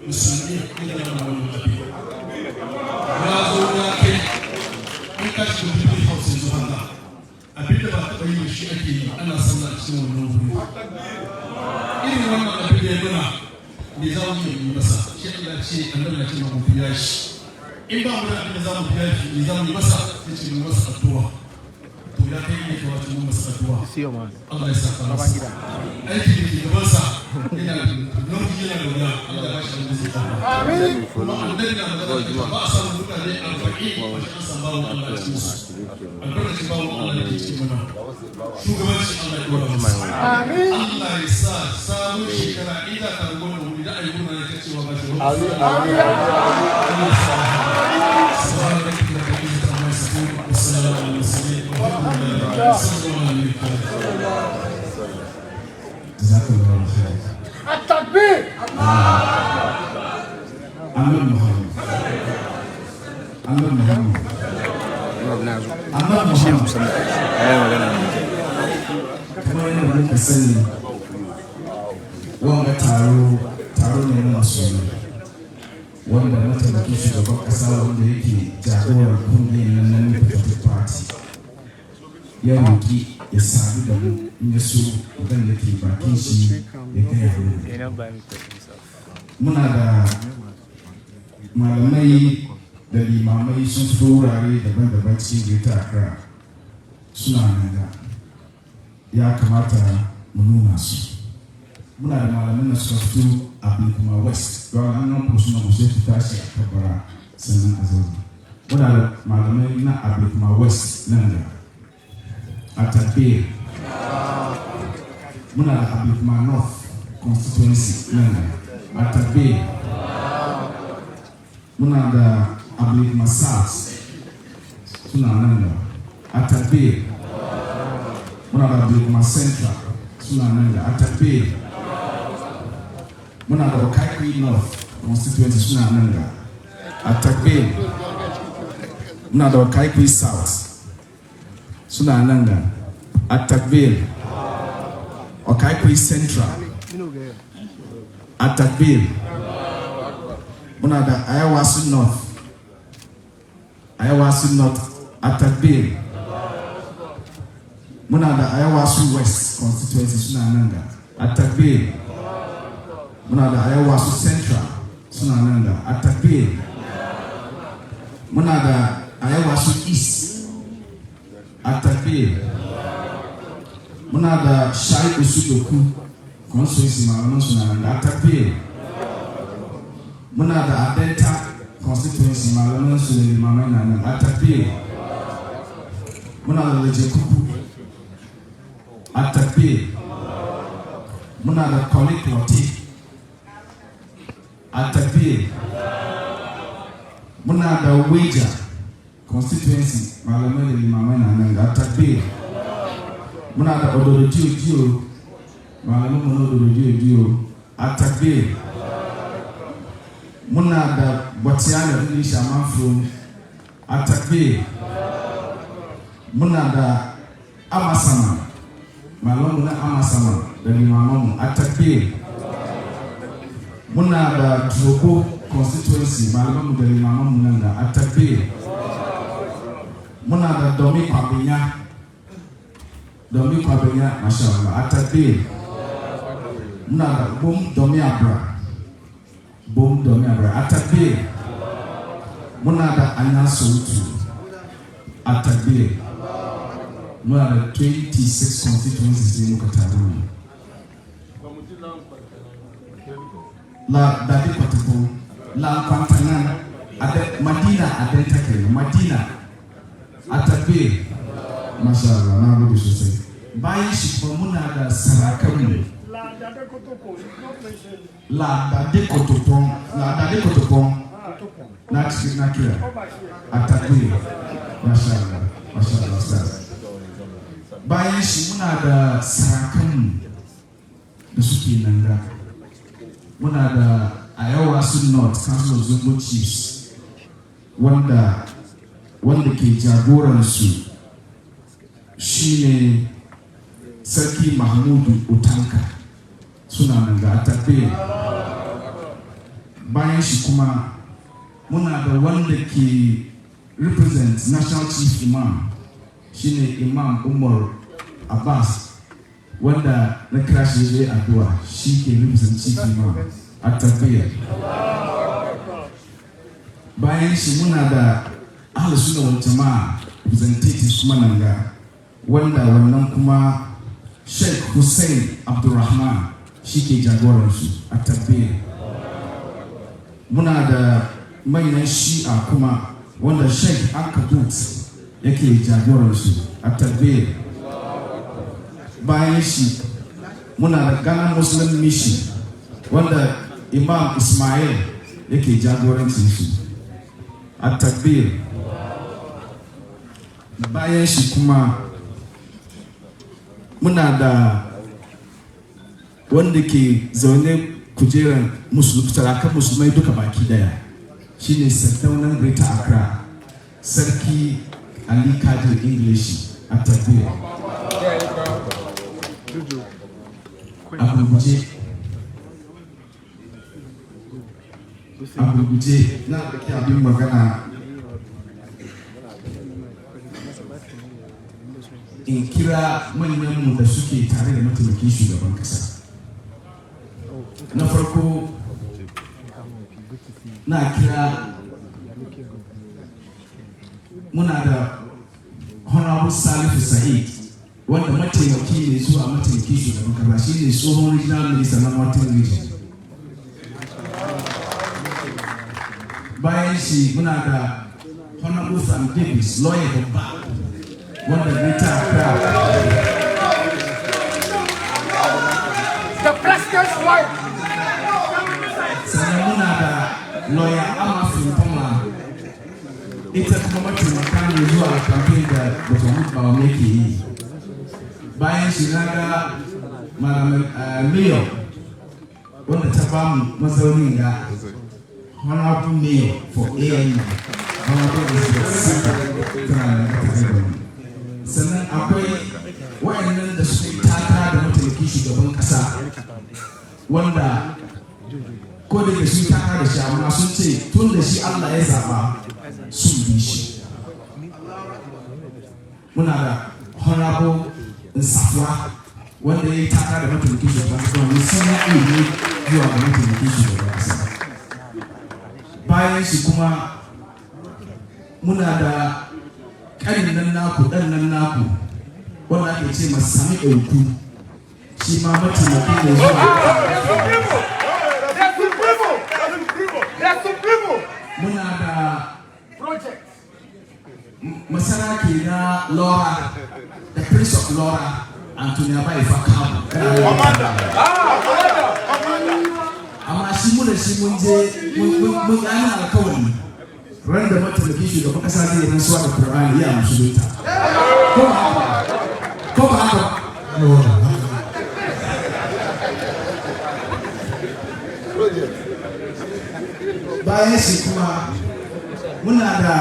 musulmi ina da wani tafi ya zo ya kai in ka ci da people house yanzu haka abinda ba taɓa yi shi ake yi ana sallah a cikin wannan wuri irin wannan abin da ya nuna me za mu yi masa shi Allah ce annabi ya ce mu biya shi in ba mu da abin da za mu biya shi me za mu yi masa sai ce mu masa addu'a to ya kai ne kawai mu masa addu'a Allah ya saka masa aiki da ke gaban sa yana da nauyi yana da wuya Allah ya bashi da zai amin kuma annabi na magana ba a samu mutane 40 ba shi an san bawo Allah ya ci su albarkacin bawo Allah ya ci mana shugabanci Allah ya dora masa amin Allah ya sa samun shekara ida ka rubuta wuri da ayyuka ne kace wa ba shi amin amin Jazakallahu khair. At-takbir. Amin Muhammad. Amin Muhammad. Amin Muhammad. Kamar yadda muka sani wanga taro ne na masu wanda mataimakin shugaban kasa wanda yake jagorar kungiyar nan Patriotic Party ya roki ya sadu da mu in ya so wadanda ke bakin shi ya kai hannu. Muna da malamai da limamai sun fito wurare daban-daban cikin Greater Accra suna nan da ya kamata mu nuna su. Muna da malamin da suka fito a Kuma West don an nan suna musu fita shi a kabara sannan a zaune. Muna da malamai na Kuma West nan da a Tampere. Muna da Kuma North constituency nan da a Tampere. Muna da Kuma South suna nan da a Tampere. Muna da Kuma Central suna nan da a Tampere. Muna da Okaikui North constituency suna nan da a Tampere. Muna da Okaikui South suna nan da a Tampere. Okaikui Central a Tampere. Muna da Ayawasu North a Tampere. Muna da Ayawasu West constituency suna nan da a Tampere. Muna da Ayawasu Central suna nan da a Tampere. Muna da Ayawasu East a Tampere. Muna da Shai Osudoku constituency malaman suna nan da a Tampere. Muna da Adenta constituency malaman su da limamai na nan a Tampere. Muna da Lejekuku a Tampere. Muna da Kolik a Tampere. Muna da Weja constituency malamai da limamai na nan a Tampere. Muna da Odorodio malamai na Odorodio a Tampere. Muna da Botiana English Amanfo a Tampere. Muna da Amasama malamai na Amasama da limamai a Tampere. Muna da Drogo constituency malamai da limamai nan da a Tampere. Muna da Domi Kwabenya mashallah a Tampere. Muna da Bom Domi Abra a Tampere. Muna da Anyasotu a Tampere. Muna da 26 constituencies ne muka taru. La Dadi Kotopo, La Kwantana, Madina Adenta Kenya, Madina a Tampere. Mashallah, na gode sosai. Bayan shi kuma muna da sarakanmu. La Dadi Kotopon na cikin na kira a Tampere. Mashallah, sir. Bayan shi muna da sarakanmu da suke nan da. Muna da Ayawasu North Council of Zongo Chiefs wanda ke jagoransu shine Sarki Mahmudu Utanka suna nan da Tampere. bayan shi kuma muna da wanda ke represent national chief imam shine Imam Umar Abbas wanda na kira shi zai addu'a shi ke represent chief imam a tafiya. Bayan shi muna da ahli sunna wal jama'a representatives kuma nan ga wanda wannan kuma Sheikh Hussein Abdulrahman shi ke jagoransu a tafiya. Muna da manyan shi'a kuma wanda Sheikh Al-Kadut yake jagoransu a tafiya. Bayan shi muna da Ghana Muslim Mission wanda Imam Ismail yake jagorancin su a tafiya. Bayan shi kuma muna da wanda ke zaune kujeran sarakan musulmai duka baki daya shine Sardaunan Greater Accra Sarki Ali Kadir English a tafiya. A gurguje na da abin magana in kira manyanmu da suke tare da mataimakin shugaban kasa. Na farko na kira muna da Honorable Salifu Sa'id wanda mataimaki ne zuwa mataimakin shugaban kasa shi ne tsohon regional minister na Northern Region. Bayan shi muna da Honorable Sam Davis, lawyer babba wanda Greater Accra. The president's wife. Sannan muna da lawyer Amafin Poma, ita kuma mataimaka ne zuwa campaign da Dr. Bawumia ke yi. Bayan shi na ga Mayor wanda ta bamu mazaunin ga Honorable Mayor for AIU. Sannan akwai waɗannan da suka yi takara da mataimakin shugaban ƙasa wanda ko da su takara da shi amma sun ce tun da shi Allah ya zaɓa sun bi shi. Muna da Honorable Nsafwa wanda ya yi takara da mataimakin shugaban ƙasa wanda sun yi ne zuwa ga mataimakin shugaban ƙasa. Bayan shi kuma muna da ƙarin nan naku ɗan nan naku wanda ake ce masu sami ɗauku shi ma mataimaki ne zuwa. Muna da masaraki na Laura, the Prince of Laura, Anthony Abai Fakabu. Amma shi muna shi mun je mun yi alkawari ran da mataimakin shugaban kasa zai rantsuwa da Qur'ani ya musulunta. Ko ba haka? Bayan shi kuma muna da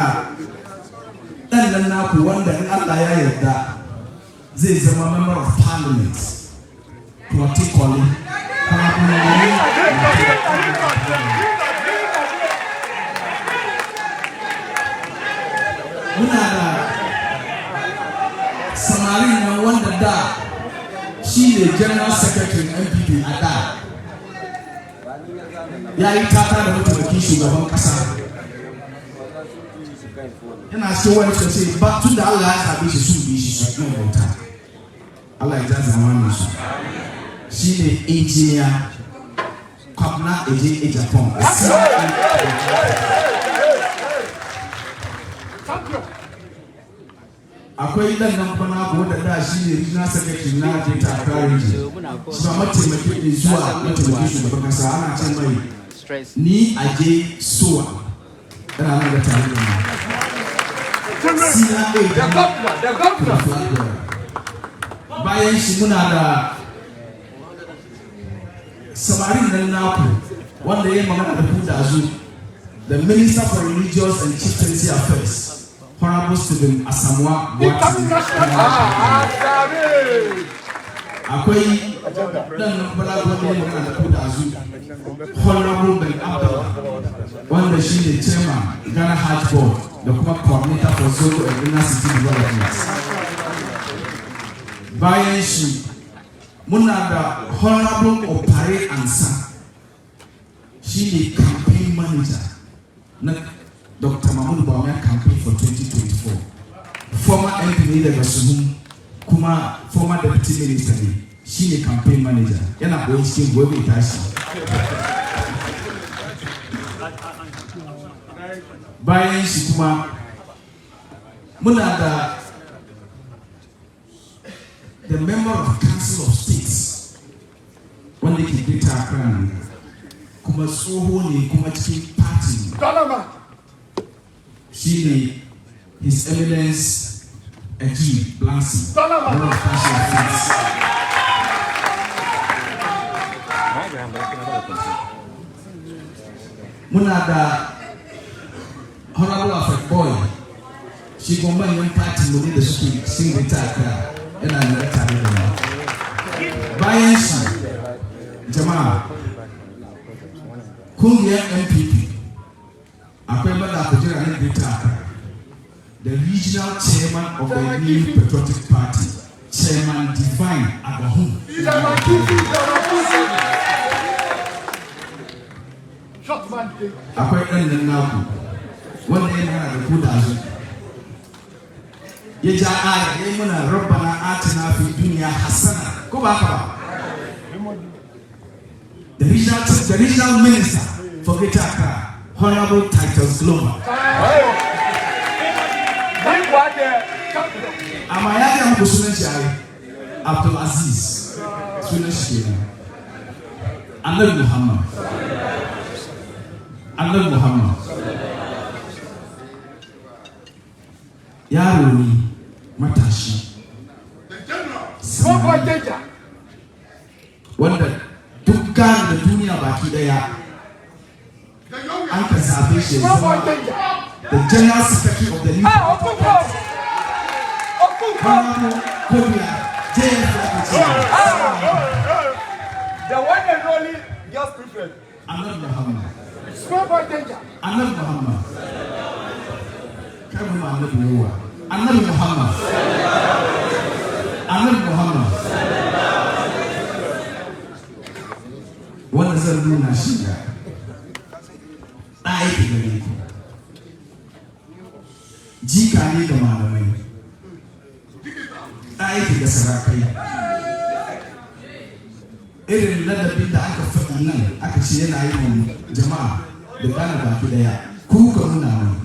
ɗan nan naku wanda in Allah ya yarda zai zama member of parliament politically. Muna da samarin nan wanda da shi ne general secretary NPP a da ya yi takara da mataimakin shugaban kasa. Yana cikin wani suka ce ba tun da Allah ya zaɓe shi sun bi shi su kan bauta. Allah ya ja zamanin su. Shi ne injiniya Kwabna Eje Japan. Akwai ɗan nan bana ko da da shi ne regional secretary na Greater Accra region. Shi ba mataimakin ne zuwa mataimakin shugaban kasa ana can mai ni aje suwa. Yana nan da tare da mu. Bayan shi muna da samarin nan naku wanda ya yi magana da ku da zu, the Minister for Religious and Chieftaincy Affairs, Honorable Stephen Asamoah Boateng. Akwai dan nan bala wanda ya magana da ku da zu, Honorable Ben Abdullah wanda shi ne chairman Ghana Hajj Board da kuma coordinator for Zongo and Inner City Development. Bayan shi muna da Honorable Opare Ansa, shi ne campaign manager na Dr. Mahmoud Bawumia campaign for 2024. Former MP ne daga Suhum kuma former deputy minister ne, shi ne campaign manager. Yana koyi cikin gobe tashi. Bayan shi kuma muna da the member of Council of States wanda ke Greater Accra kuma tsoho ne kuma cikin party shi ne His Eminence Eji Blancy, one of Council of States. Muna da Honorable Afek Boy, shi kuma manyan party mu ne da suke cikin Greater Accra yana da tare da mu. Bayan shi jama'a kungiyar NPP akwai mada kujera na Greater Accra, the regional chairman of the new patriotic party, Chairman Divine Agahum. Akwai ɗan nan naku wanda yana da kudazu ya ja aya ya yi muna rabbana atina fi duniya hasana ko ba ka ba. The regional minister for Greater Accra, Honorable Titus Global. Amma ya ga muku sunan shi ai Abdul Aziz sunan shi kenan. Annabi Muhammad yaro ne matashi wanda dukkan da duniya baki daya an ka zabe shi zama the general secretary of the new party. The one and only just preferred. Annabi Muhammad. Small boy danger. Annabi Muhammad. Kai mu Annabi Nuwa. Annabi Muhammad. Annabi Muhammad. Wanda zan nuna shi da ɗaya da gare ku. Jika ne da malamai. Ɗaya da sarakai. Irin ladabin da aka faɗi nan aka ce yana yi wa jama'a da gane baki daya ku ka nuna mai.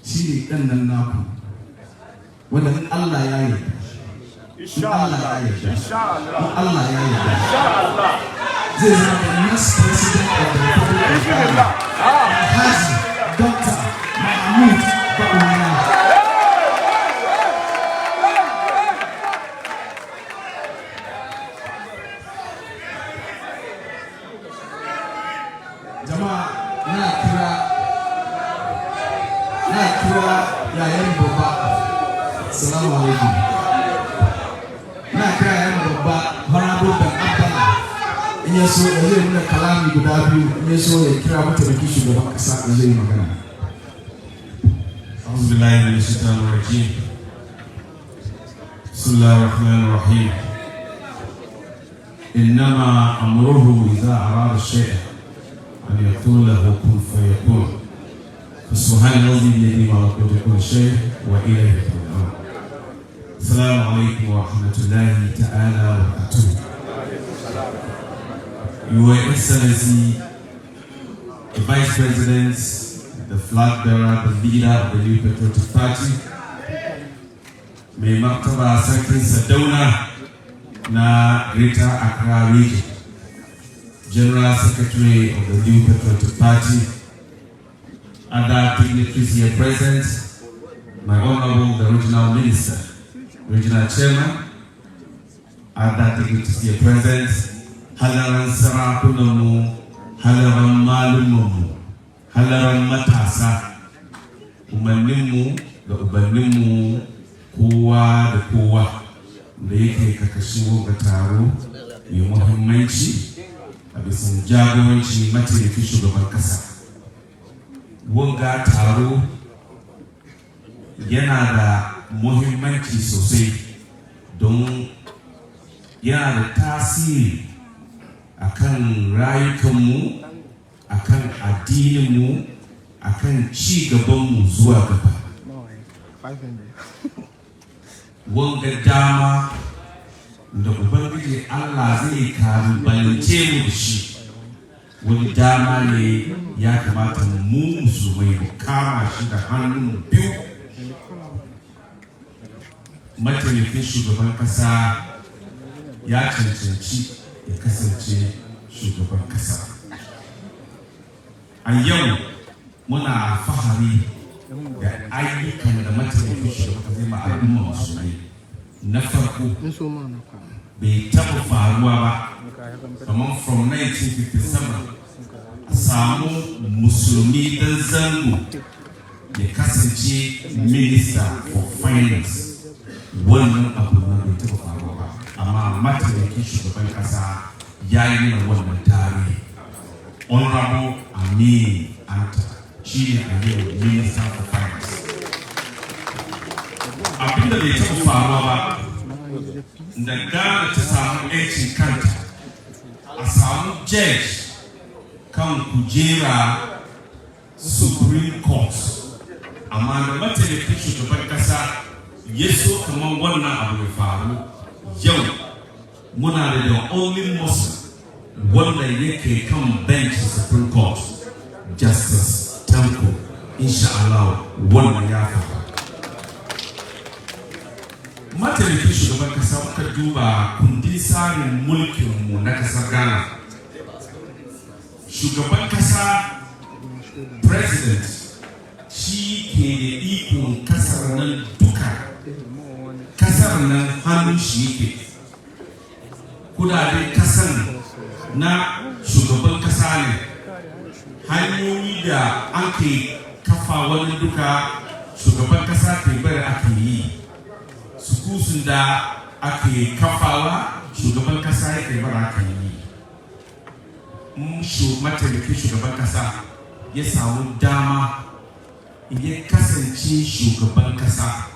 Shi ne ɗan nan naku wanda in Allah ya yi Allah ya yi zai zama the next president of the Republic of Ghana, Haji Dr. Mahmoud Bawumia. Yayan babba, salamu alaikum. Na kira yayan babba, Honorable Ben Abdallah. In ya so ya zai nuna kalami guda biyu, in ya so ya kira mataimakin shugaban kasa da zai yi magana. أعوذ بالله من الشيطان الرجيم. بسم الله الرحمن الرحيم. إنما أمره إذا أراد الشيء أن يقول له كن فيكون. سبحان الذي بيده ملكوت كل شيء وإليه ترجعون. السلام عليكم ورحمة الله تعالى وبركاته. Your Excellency, the Vice President, the flag bearer, the leader of the New Patriotic Party, Mai Martaba Sarkin Sardauna na Greater Accra Region, General Secretary of the New Patriotic Party, other dignitaries here present, my Honorable the Regional Minister, Regional Chairman, other dignitaries here present, halaran sarakunanmu, halaran malumanmu, halaran matasa, umarninmu da ubanninmu kowa da kowa da yake kakashin wanga taro mai muhimmanci bisa jagoranci mataimakin shugaban kasa. Wanga taro yana da muhimmanci sosai don yana da tasiri akan rayukanmu, akan addininmu, akan ci gabanmu zuwa gaba. Wanga dama da Ubangiji Allah zai kalubalance mu da shi, wani dama ne ya kamata mu musulmai mu kama shi da hannun biyu. Mataimakin shugaban kasa ya cancanci ya kasance shugaban kasa. A yau muna fahari da ayyukan da mataimakin shugaban kasa zai ma al'umma musulmai. Na farko bai taɓa faruwa ba kamar from 1957 a samu musulmi dan Zango ya kasance minister for finance. Wannan abu na bai taɓa faruwa ba, amma mataimakin shugaban kasa ya yi mana wannan tarihi. Honorable Amin Anta shi ne a yau minister for finance. Abinda bai taɓa faruwa ba da Ghana ta samu 'yancin kanta, a samu judge kan kujera Supreme Court, amma da mataimakin shugaban kasa ya so kamar wannan abu ya faru. Yau muna da the only Muslim wanda yake kan bench Supreme Court, Justice Tanko. Insha Allah wannan ya faru. Mataimakin shugaban kasa muka duba kundin tsarin mulkinmu na kasar Ghana. Shugaban kasa president shi ke da ikon kasar nan duka. Kasar nan hannun shi yake. Kudaden kasar na shugaban kasa ne. Hanyoyi da ake kafa wani duka shugaban kasa ke bari ake yi. Sukusun da ake kafawa shugaban kasa yake bara aka yi. Mataimakin shugaban kasa ya samu dama ya kasance shugaban kasa,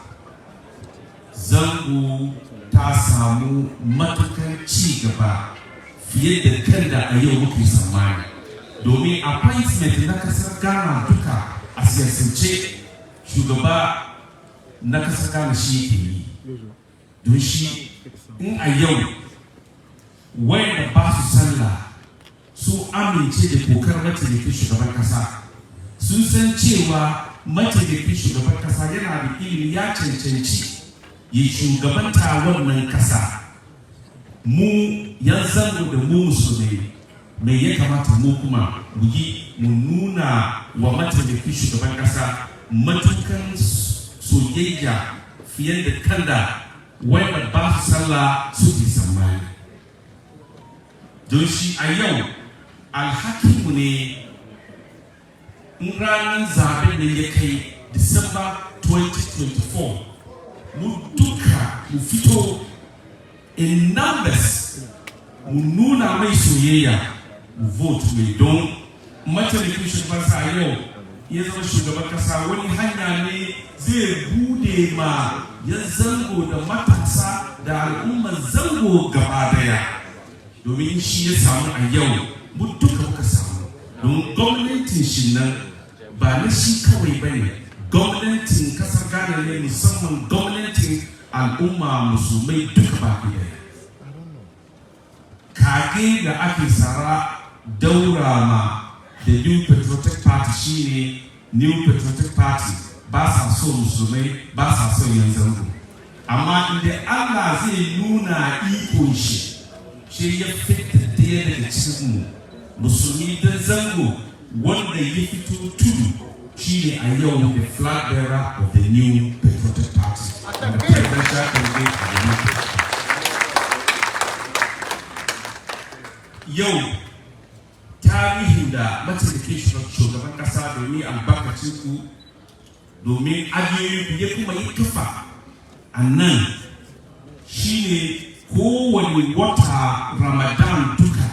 Zango ta samu matukan ci gaba fiye da kan da a yau muke tsammani. Domin appointment na kasar Ghana duka a siyasance shugaba na kasar Ghana shi yake yi. Don shi in a yau wanda ba su sallah su amince da kokar mataimakin shugaban kasa, sun san cewa mataimakin shugaban kasa yana da ilimi, ya cancanci ya shugabanta wannan kasa. Mu yan Zango da mu musulmai mai ya kamata mu kuma mu yi, mu nuna wa mataimakin shugaban kasa matukan soyayya fiye da kanda wanda ba su sallah suke tsammani. Don shi a yau alhakinmu ne in ranar zaben da ya kai December 2024 mu duka mu fito in numbers mu nuna mai soyayya, mu vote mai don mataimakin shugaban sa yau ya zama shugaban kasa. Wani hanya ne zai bude ma yan Zango da matasa da al'ummar Zango gaba daya, domin shi ya samu a yau mu duka muka samu. Don gwamnatin shi nan ba na shi kawai ba ne, gwamnatin kasar Ghana ne, musamman gwamnatin al'umma musulmai duka ba ku daya. Kage da ake tsara daura ma da New Patriotic Party shine New Patriotic Party ba sa so musulmai, ba sa so yan Zango. Amma inda Allah zai nuna ikon shi, shi ya fita daya daga cikin mu musulmi dan Zango wanda ya fito tudu, shi ne a yau the flag bearer of the New Patriotic Party and the presidential candidate of the New Patriotic Party. Yau tarihin da mataimakin shugaban kasa domin albarkacin ku, domin ajiyoyin ku ya kuma yi kafa a nan, shi ne kowane wata Ramadan duka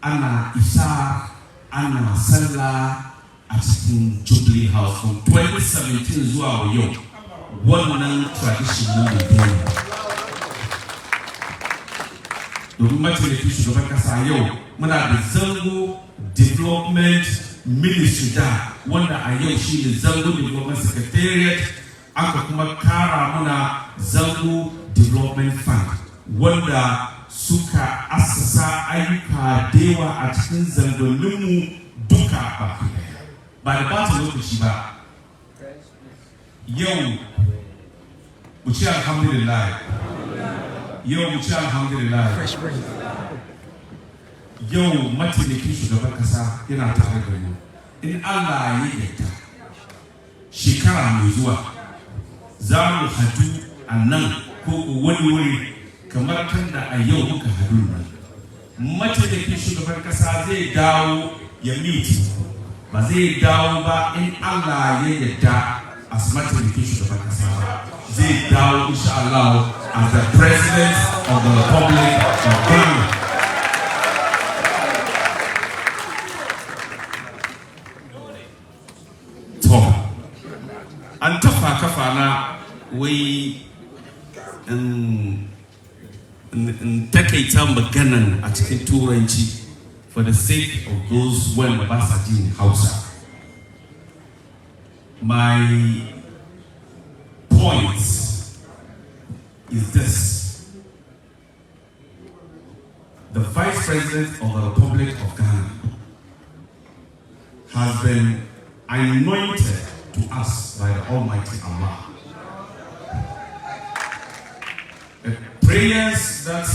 ana isa ana sallah a cikin Jubilee House from 2017 zuwa yau. Wannan tradition ne mai dai. Domin mataimakin shugaban kasa yau muna da Zongo Development Ministry da wanda a yau shi ne Zongo Development Secretariat, aka kuma kara muna Zongo Development Fund wanda suka assasa ayyuka da yawa a cikin zangoninmu duka ba da ba ta lokaci ba. Yau mu ci alhamdulillah, yau mu ci alhamdulillah, yau mataimakin shugaban kasa yana tare da mu. In Allah ya yarda shekara mai zuwa za mu hadu a nan ko wani wuri kamar kan da a yau muka hadu nan. Mataimakin shugaban kasa zai dawo ya miti, ba zai dawo ba in Allah ya yarda as mataimakin shugaban kasa ba, zai dawo insha Allah as the President of the Republic of Ghana. An tafa kafa na wai in takaita maganan a cikin turanci for the sake of those wanda ba sa jin Hausa. My point is this: the Vice President of the Republic of Ghana has been anointed to us by the Almighty Allah. The prayers that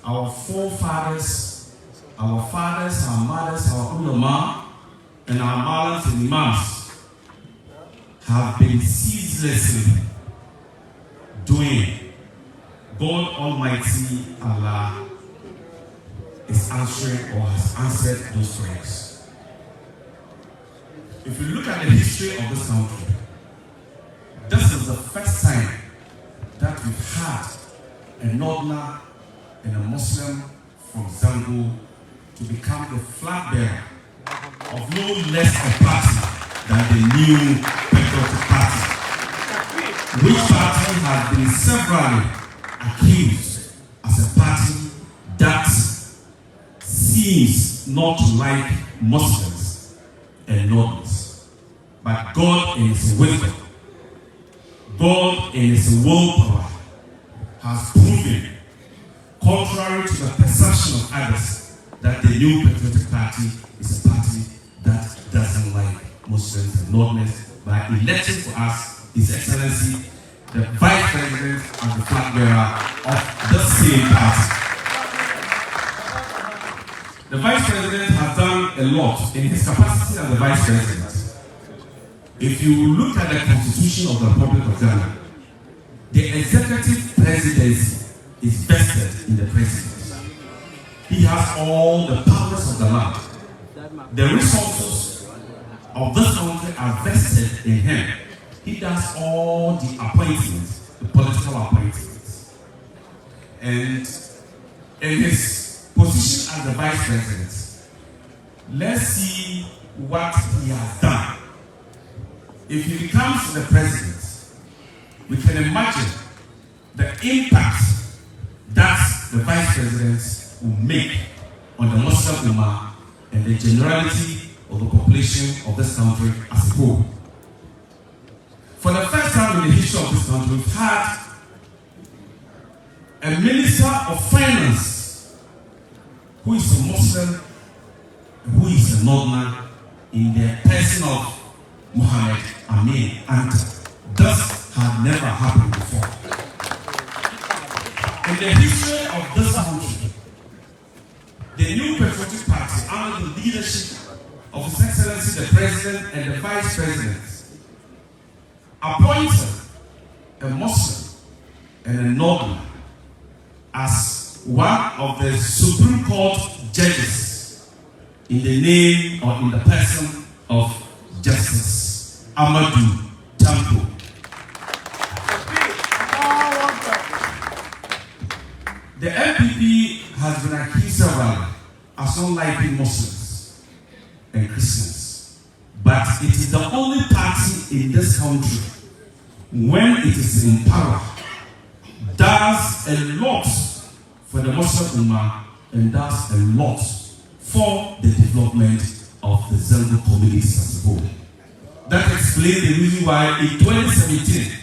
our forefathers, our fathers, our mothers, our ulama, and our malams and imams have been ceaselessly doing, God Almighty Allah is answering or has answered those prayers. If you look at the history of this country, this is the first time that we've had a Northerner and a Muslim from Zongo to become the flag bearer of no less a party than the new Patriotic Party, which party has been severally accused as a party that seems not to like Muslims and Northerners. But God in His wisdom, God in His willpower has proven, contrary to the perception of others, that the new Patriotic Party is a party that doesn't like Muslims and Northerners by electing for us His Excellency, the Vice President and the flag bearer of the same party. The Vice President has done a lot in his capacity as the Vice President. If you look at the Constitution of the Republic of Ghana, the executive presidency is vested in the president. He has all the powers of the land. The resources of this country are vested in him. He does all the appointments, the political appointments. And in his position as the Vice President, let's see what he has done. If he becomes the president, we can imagine the impact that the Vice President will make on the Muslim Ummah and the generality of the population of this country as a whole. For the first time in the history of this country, we've had a Minister of Finance who is a Muslim, who is a Northerner, in the person of Mohammed Amin Anta. This had never happened before. In the history of this country, the new Patriotic Party, under the leadership of His Excellency the President and the Vice President, appointed a Muslim and a Northerner as one of the Supreme Court judges in the name or in the person of Justice Amadou Tanko. The NPP has been accused severally as not liking Muslims and Christians, but it is the only party in this country, when it is in power, does a lot for the Muslim Ummah and does a lot for the development of the Zongo communities as a whole. That explains the reason why in 2017,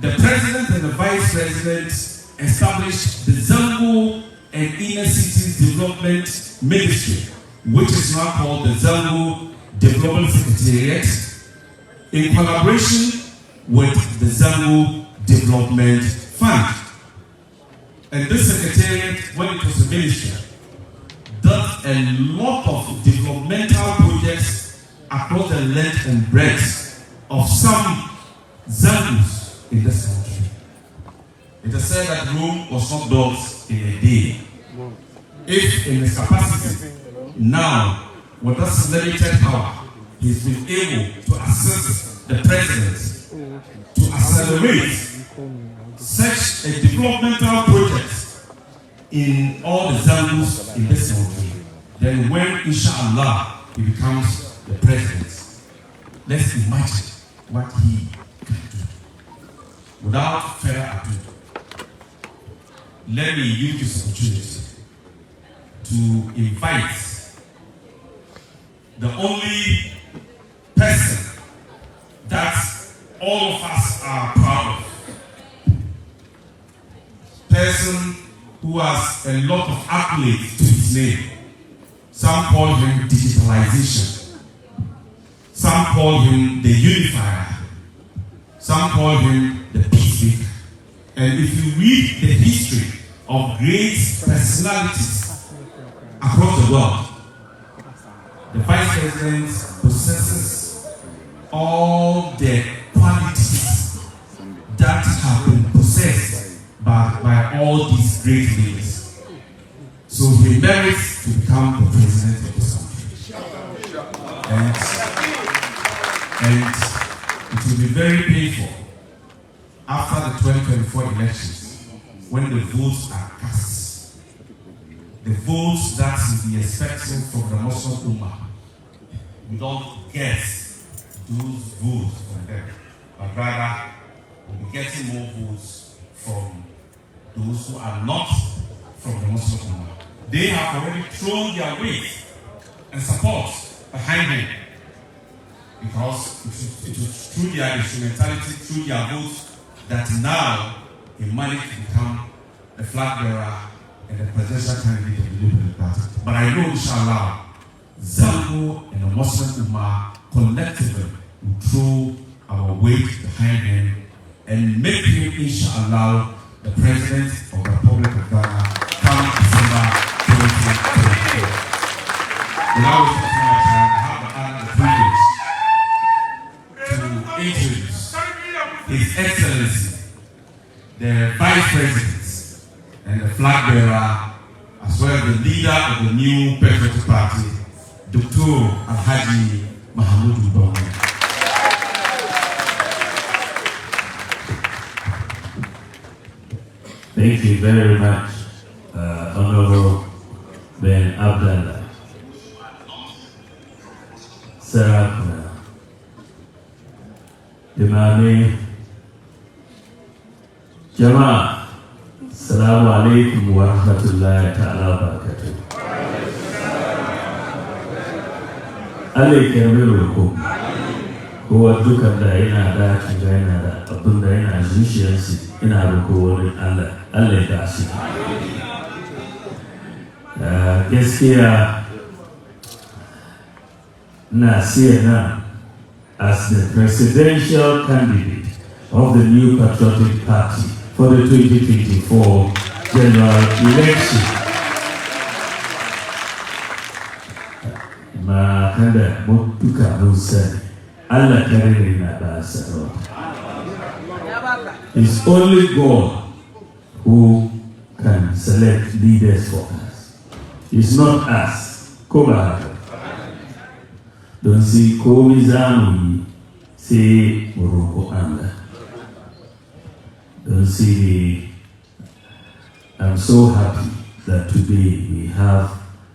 the president and the vice president established the Zongo and Inner Cities Development Ministry, which is now called the Zongo Development Secretariat, in collaboration with the Zongo Development Fund. And this secretariat, when it was a ministry, did a lot of developmental projects across the length and breadth of some Zongos in this country. It is said that Rome was not built in a day. If in his capacity, now, with this limited power, he's been able to assist the president to accelerate such a developmental project in all the Zongos in this country, then when, inshallah, he becomes the president, let's imagine what he can do. Without further ado, let me use this opportunity to invite the only person that all of us are proud of, person who has a lot of accolades to his name. Some call him Digitalization. Some call him the Unifier. Some call him the Peacemaker. And if you read the history of great personalities across the world, the Vice President possesses all the qualities that have been possessed by all these great leaders. So he merits to become the president of this country. And it will be very painful after the 2024 elections, when the votes are cast, the votes that we are expecting from the Muslim Ummah, we don't get those votes from them, but rather we'll be getting more votes from those who are not from the Muslim Ummah. They have already thrown their weight and support behind him, because it was through their instrumentality, through their votes, that now he managed to become the flag bearer and the presidential candidate of the Liberal Party. But I know, inshallah, Zongo and the Muslim Ummah collectively will throw our weight behind him and make him, inshallah, the president of the Republic of Ghana come December 2024. Without wasting my time, I have the introduce His Excellency, the Vice President and the flag bearer, as well as the leader of the new Patriotic Party, Dr. Alhaji Mahamudu Bawumia. Thank you very much, Honorable Ben Abdallah. Sarakuna. Imami. Jama'a. Assalamu alaikum wa rahmatullahi ta'ala wa barakatuh. Alaikum wa kowa dukan da yana da shiga yana da abin da yana zuciyarsu ina roƙo wurin Allah ya shi. Gaskiya na siya as the presidential candidate of the new Patriotic Party for the 2024 general election. Ma kada mutuka mun sani Allah kare na ba sarauta. It's only God who can select leaders for us. It's not us. Koba. Don't see komi zamu say Morocco Allah. Don't see I'm so happy that today we have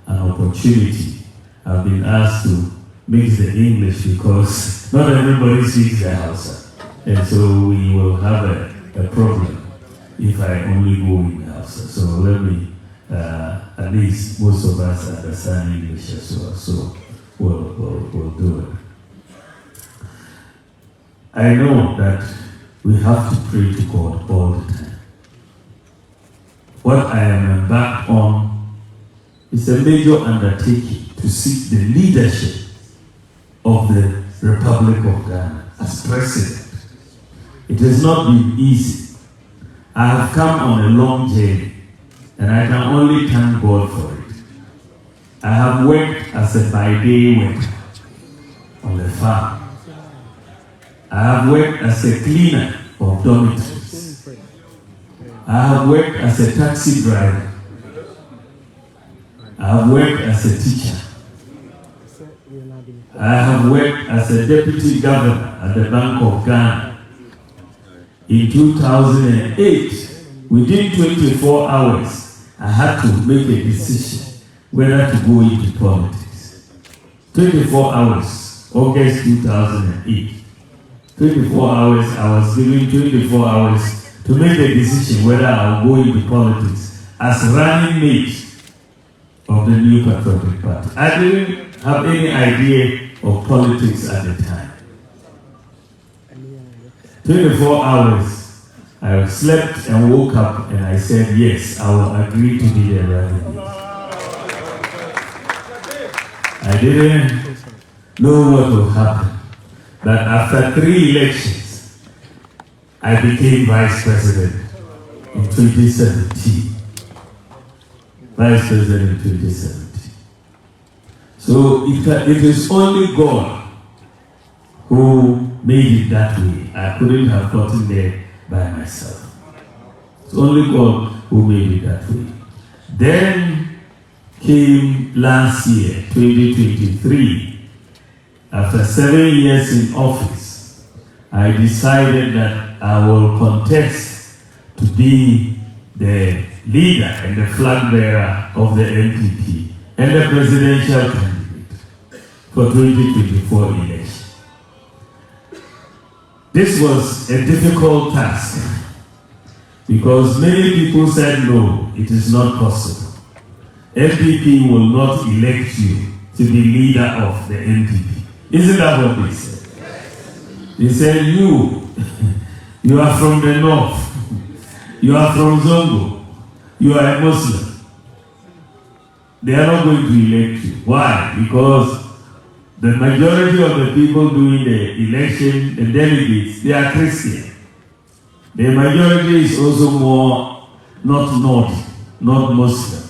an opportunity. I've been asked to mix the English because not everybody speaks the Hausa. And so we will have a problem if I only go in Hausa. So let me, at least most of us understand English as well. So we'll do it. I know that we have to pray to God all the time. What I am embarked on is a major undertaking to seek the leadership of the Republic of Ghana as president. It has not been easy. I have come on a long journey, and I can only thank God for it. I have worked as a by-day worker on the farm. I have worked as a cleaner of dormitories. I have worked as a taxi driver. I have worked as a teacher. I have worked as a deputy governor at the Bank of Ghana. In 2008, within 24 hours, I had to make a decision whether to go into politics. 24 hours, August 2008. 24 hours, I was given 24 hours to make a decision whether I'll go into politics as running mate of the New Patriotic Party. I didn't have any idea of politics at the time. 24 hours, I slept and woke up and I said, yes, I will agree to be the running mate. I didn't know what will happen, but after 3 elections, I became vice president in 2017. Vice president in 2017. So it is only God who made it that way. I couldn't have gotten there by myself. It's only God who made it that way. Then came last year, 2023. After 7 years in office, I decided that I will contest to be the leader and the flag bearer of the NPP and the presidential candidate for 2024 election. This was a difficult task because many people said, no, it is not possible. NPP will not elect you to be leader of the NPP. Isn't that what they said? They said, you are from the north. You are from Zongo. You are a Muslim. They are not going to elect you. Why? Because the majority of the people doing the election, the delegates, they are Christian. The majority is also more not North, not Muslim,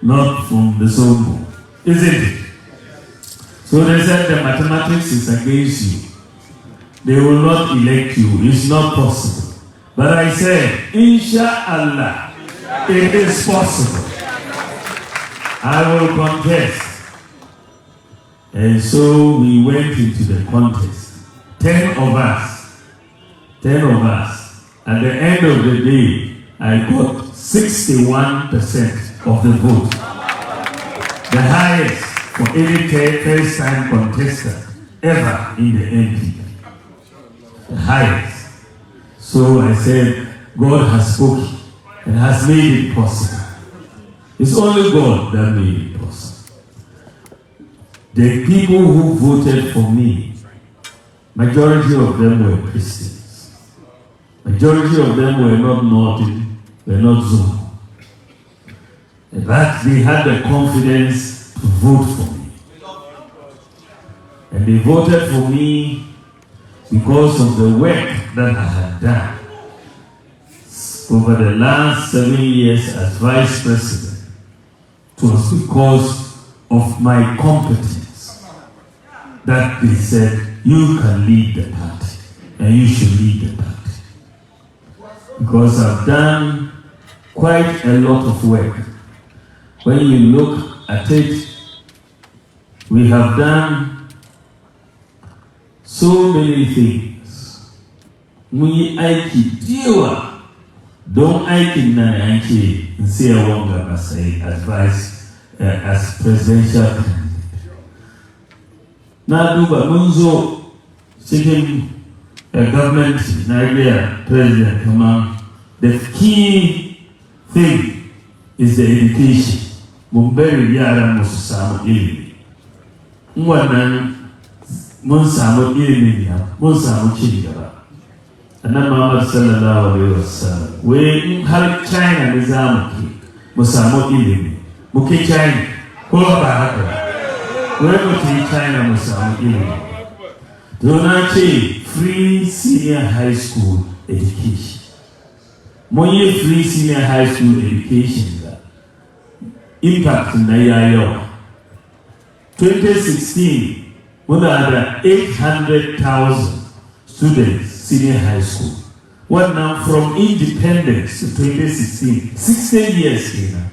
not from the Zongo. Isn't it? So they said the mathematics is against you. They will not elect you. It's not possible. But I said, Inshallah, it is possible. I will contest. And so we went into the contest. 10 of us. At the end of the day, I got 61% of the vote. The highest for any first-time contestant ever in the NPP. The highest. So I said, God has spoken and has made it possible. It's only God that made it possible. The people who voted for me, majority of them were Christians. Majority of them were not Northern, were not Zongo. But they had the confidence to vote for me. And they voted for me because of the work that I had done over the last 7 years as vice president. It was because of my competence that they said, you can lead the party and you should lead the party. Because I've done quite a lot of work. When you look at it, we have done so many things. We aiki diwa don aikin nan an ce in sai wanga masai as presidential candidate. Na duba mun zo cikin government Nigeria president kuma the key thing is the education. Mun bari yaran mu su samu ilimi. Wannan mun samu ilimin ya mun samu ci gaba. Annabi Muhammad sallallahu alaihi wasallam wai in har China ne za mu samu ilimi muke China ko ba haka wai mu ci China mu samu ilimi. To na ce free senior high school education. Mun yi free senior high school education da impact na ya yawa. 2016 muna da 800,000 students senior high school. Wannan from independence to 2016, 16 years kenan.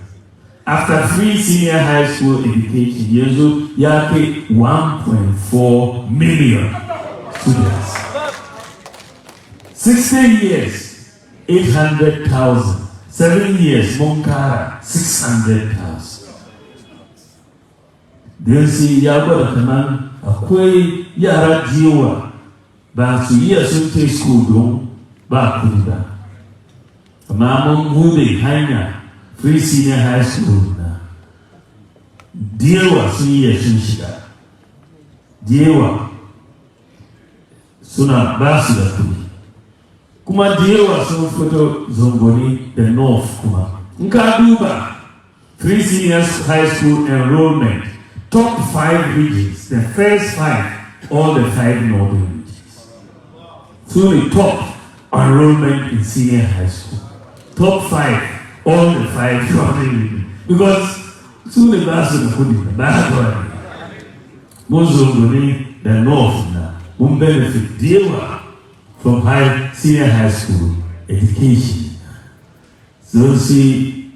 After free senior high school education, yanzu ya kai 1.4 million students. 16 years, 800,000. 7 years, mun kara 600,000. Don sai ya gwada kamar akwai yara jiwa ba su iya sun kai school don ba kudi ba. Amma mun bude hanya free senior high school na diyawa sun iya sun shiga. Diyawa suna ba su da kudi. Kuma diyawa sun fito zongoni da north kuma. In ka duba free senior high school enrollment, top 5 regions, the first 5, all the 5 northern regions. So the top enrollment in senior high school. Top 5, all the 5 northern regions. Because soon the last of the food in the back most of the north now will benefit dealer from senior high school education. So see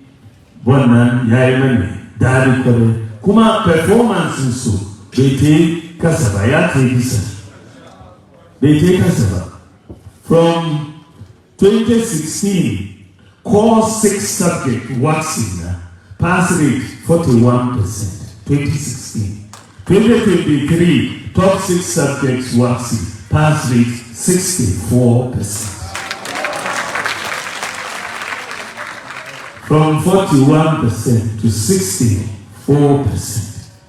one man yaimani daddy kore kuma performance so they take kasaba ya take bisa. They take kasaba from 2016 core 6 subject waxing pass rate 41%. 2016 2023 top 6 subjects waxing pass rate 64%. From 41% to 64%.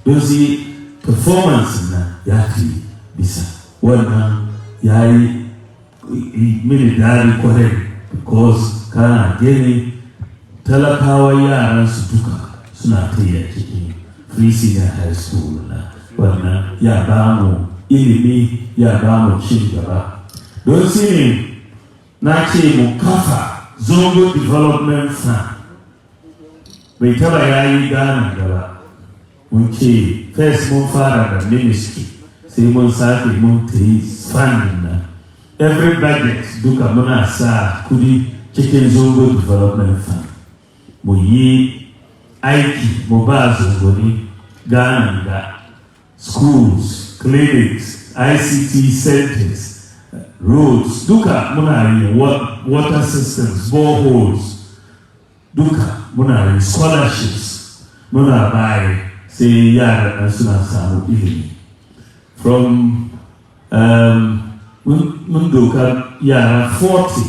Those performance na yaki bisa. One yai military correct because kana gani talakawa yaran su duka suna taya cikin free senior high school na wannan ya ba mu ilimi ya ba mu cin gaba. Don shi ne na ce mu kafa Zongo Development Fund. Bai taba yayi gana gaba. Mun ce first mun fara da ministry sai mun sake mun tayi funding na. Every budget duka muna sa kudi cikin Zongo Development Fund. Mu yi aiki mu ba zongoni gana da schools, clinics, ICT centers, roads, duka muna yi water systems, boreholes, duka muna yi scholarships, muna bayi sai yara na suna samu ilimi. From mun doka yara 40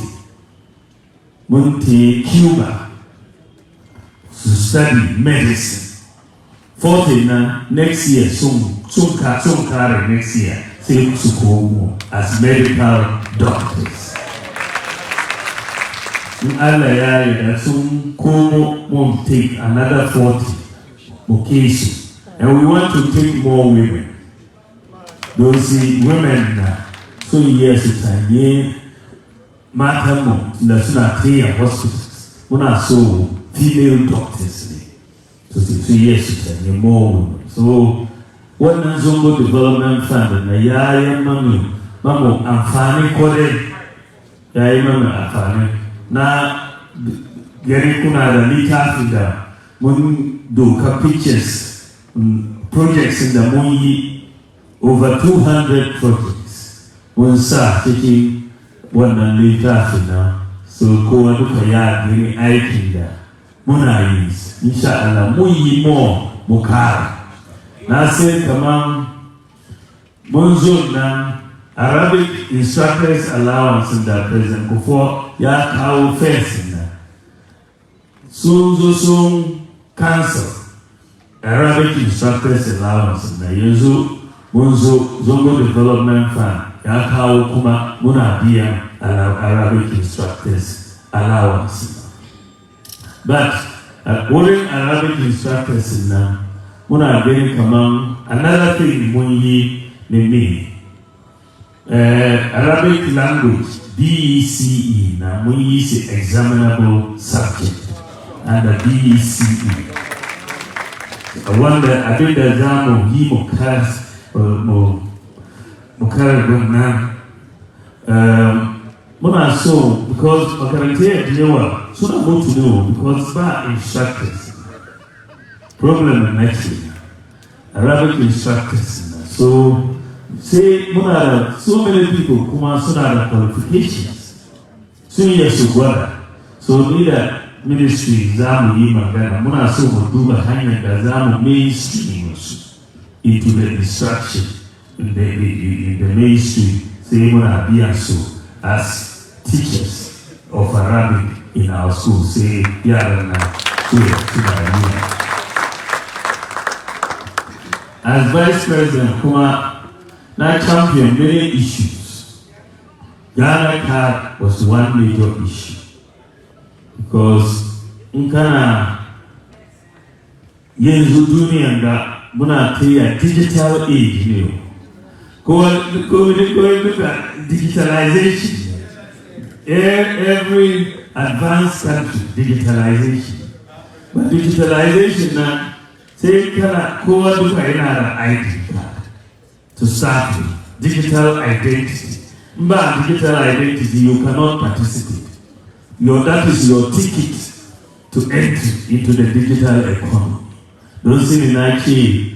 mun te Cuba to study medicine. 40 na next year some kare next year say to come as medical doctors. In Allah ya yi some come won't take another 40 vocations, and we want to take more women. Those women na so years to time matter more na suna taya hospitals. Muna so female doctors. So 2 years to tell more women. So wannan Zongo Development Fund na yayin mamu amfani kore yayin mamu amfani na gari kuna da littafi da mun doka pictures projects da mun yi over 200 projects mun sa cikin wannan littafi na So kowa duka ya gani aikin da muna yi. Insha Allah mun yi mu kara. Na sai kaman mun zo na Arabic Instructors Allowance da President Kufuor ya kawo first na. Sun zo sun cancel Arabic Instructors Allowance na yanzu mun zo Zongo Development Fund ya kawo kuma muna biyan Arabic Instructors Allowance. But wurin Arabic Instructors na muna gani kaman another thing mun yi ne Arabic language BECE na mun yi shi examinable subject under BECE. Wanda abin da za mu yi mu kare nan muna so because makarantar da yawa suna mutu ne because ba instructors. Problem na ce Arabic instructors na so sai muna da so many people kuma suna da qualifications sun yi su gwada so ni da ministry za mu yi magana muna so mu duba hanyar da za mu mainstream su into the instruction in the mainstream sai muna biyan su as teachers of Arabic in our school say yaran na suna as vice president kuma na champion many issues. Ghana card was one major issue because in kana yanzu duniyan da muna ta digital age ne ko digitalization. Every advanced country digitalization, but digitalization na sai kana kowa duka yana da ID card to start with. Digital identity. But digital identity you cannot participate. That is your ticket to entry into the digital economy. Don't see me na ce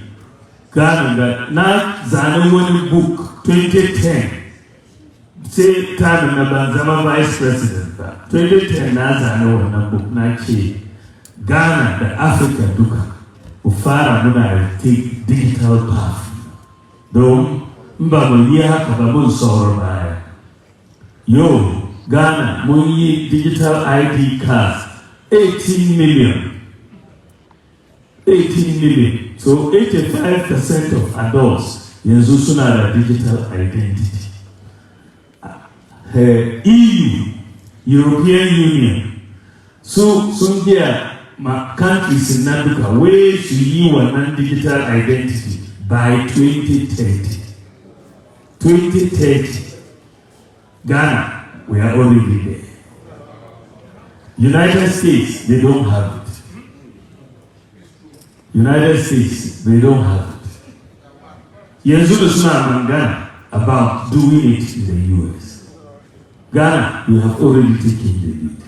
Ghana na zane wani book 2010. Say time na ban zama vice president ba 2010 na zane wannan book na ce Ghana da Africa duka ku fara muna take digital path don ba mu yi haka ba mun sauran baya. Yau Ghana mun yi digital ID cards 18 million. So 85% of adults yanzu suna da digital identity. EU, European Union, so sun biya countries in Africa where to yi wannan digital identity by 2030. 2030, Ghana, we are already there. United States, they don't have it. United States, they don't have it. Yanzu da suna Ghana about doing it in the US. Ghana, you have already taken the lead.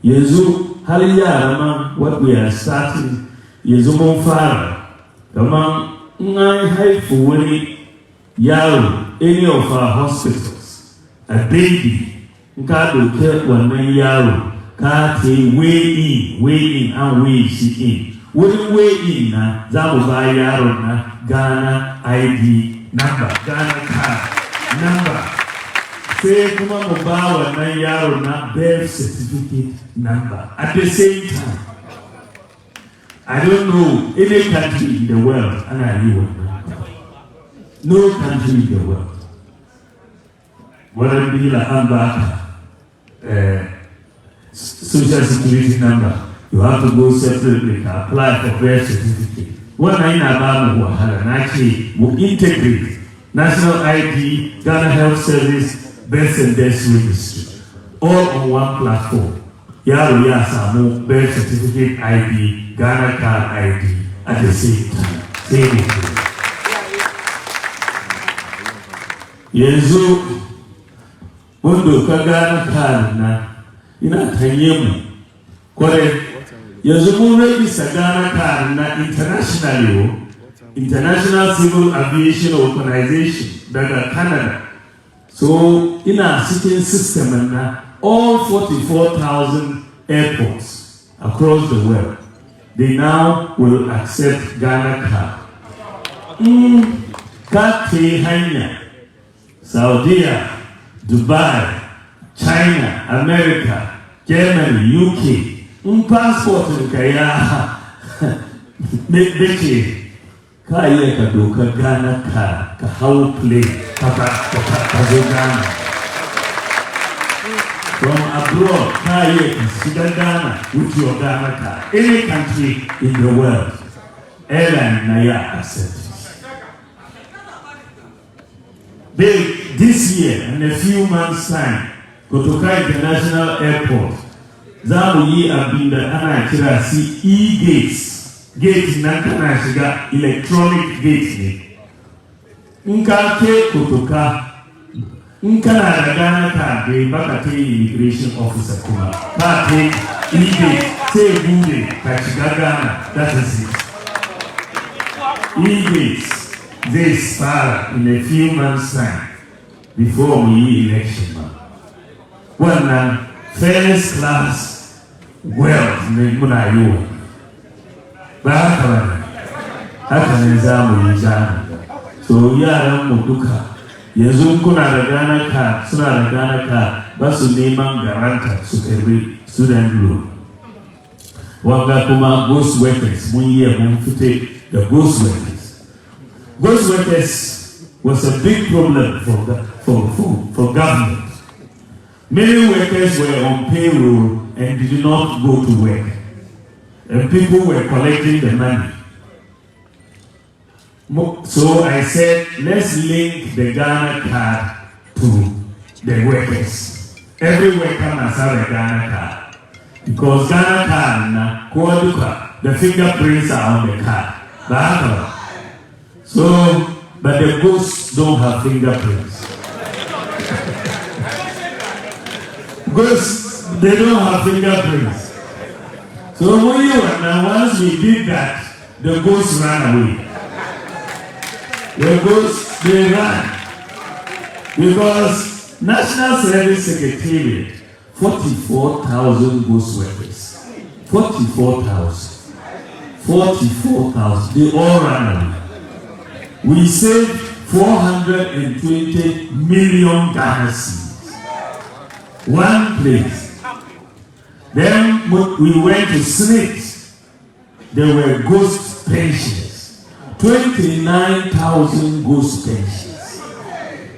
Yanzu har yara ma what we are starting yanzu mun fara kaman in an haifu wani yaro any of our hospitals a baby in ka dauke wannan yaro ka ce weigh in and weigh shi in wani weigh in na za mu ba yaro na Ghana ID number Ghana card number sai kuma mu ba wannan yaro na birth certificate number at the same time. I don't know any country in the world ana yi wannan. No country in the world. Wannan bila an ba social security number. You have to go separately to apply for birth certificate. Wannan yana ba mu wahala na ce mu integrate national ID, Ghana Health Service, birth and death registry, all on one platform. Yaro ya samu birth certificate ID, Ghana card ID at the same time. Same thing. Yanzu wanda ka Ghana card na ina tanye mu kwarai. Yanzu mun register Ghana card na internationally, International Civil Aviation Organization daga Canada. So ina cikin system na all 44,000 airports across the world, they now will accept Ghana card. Kati hanya, Saudi, Dubai, China, America, Germany, UK, passport kaya beke kaya kadoka Ghana card ka how play ka Ghana. From abroad, kaya ka Ghana with your Ghana card. Any country in the world, airline naya accept. This year, in a few months' time, Kotoka International Airport, Zamuyi Abinda Ana see e-gates. Gate Nakana Shiga electronic gate. Nka ke Kotoka, Nkana Ghana card, Bakate immigration officer Kuma. Kate e-gate, say Bude, Kachiga Ghana, that is it. E-gates. They start in a few months' time before we election. One first class wealth in Munayo. Bakana, Hakanzamu Yajana. So Yara Muduka, Yazukuna Ghana card, Suna Ghana card, Basu Neman Garanta, Superbi, student loan. Wangakuma ghost workers, Munya Mumfute, the ghost workers. Ghost workers was a big problem for government. Many workers were on payroll and did not go to work. And people were collecting the money. So I said, let's link the Ghana card to the workers. Every worker must have a Ghana card. Because Ghana card, the fingerprints are on the card. So, but the ghosts don't have fingerprints. Ghosts, they don't have fingerprints. So once we did that, the ghosts ran away. The ghosts, they ran. Because National Service Secretariat, 44,000 ghost workers. 44,000. 44,000. They all ran away. We saved 420 million Ghana cedis. One place. Then we went to SNIT. There were ghost pensions. 29,000 ghost pensions.